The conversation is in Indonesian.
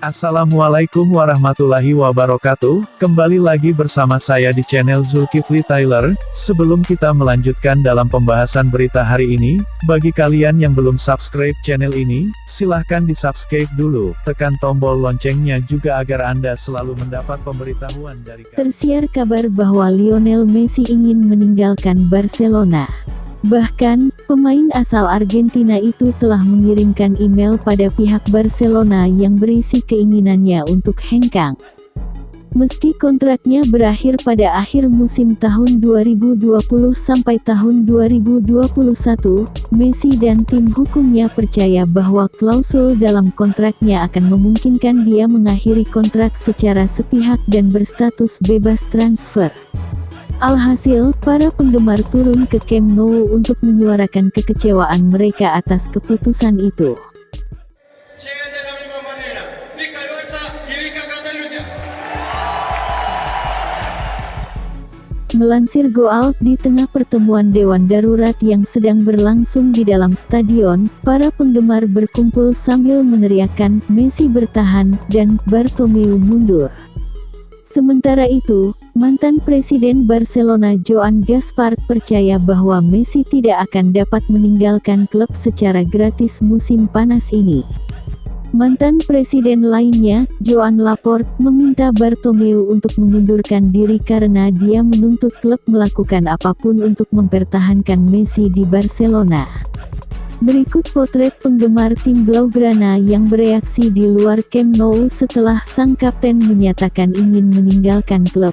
Assalamualaikum warahmatullahi wabarakatuh, kembali lagi bersama saya di channel Zulkifli Tyler. Sebelum kita melanjutkan dalam pembahasan berita hari ini, bagi kalian yang belum subscribe channel ini, silahkan di subscribe dulu, tekan tombol loncengnya juga agar Anda selalu mendapat pemberitahuan dari kami. Tersiar kabar bahwa Lionel Messi ingin meninggalkan Barcelona. Bahkan, pemain asal Argentina itu telah mengirimkan email pada pihak Barcelona yang berisi keinginannya untuk hengkang. Meski kontraknya berakhir pada akhir musim tahun 2020 sampai tahun 2021, Messi dan tim hukumnya percaya bahwa klausul dalam kontraknya akan memungkinkan dia mengakhiri kontrak secara sepihak dan berstatus bebas transfer. Alhasil, para penggemar turun ke Camp Nou untuk menyuarakan kekecewaan mereka atas keputusan itu. Melansir Goal, di tengah pertemuan Dewan Darurat yang sedang berlangsung di dalam stadion, para penggemar berkumpul sambil meneriakkan, "Messi bertahan," dan "Bartomeu mundur." Sementara itu, mantan Presiden Barcelona Joan Gaspart percaya bahwa Messi tidak akan dapat meninggalkan klub secara gratis musim panas ini. Mantan presiden lainnya, Joan Laporte, meminta Bartomeu untuk mengundurkan diri karena dia menuntut klub melakukan apapun untuk mempertahankan Messi di Barcelona. Berikut potret penggemar tim Blaugrana yang bereaksi di luar Camp Nou setelah sang kapten menyatakan ingin meninggalkan klub.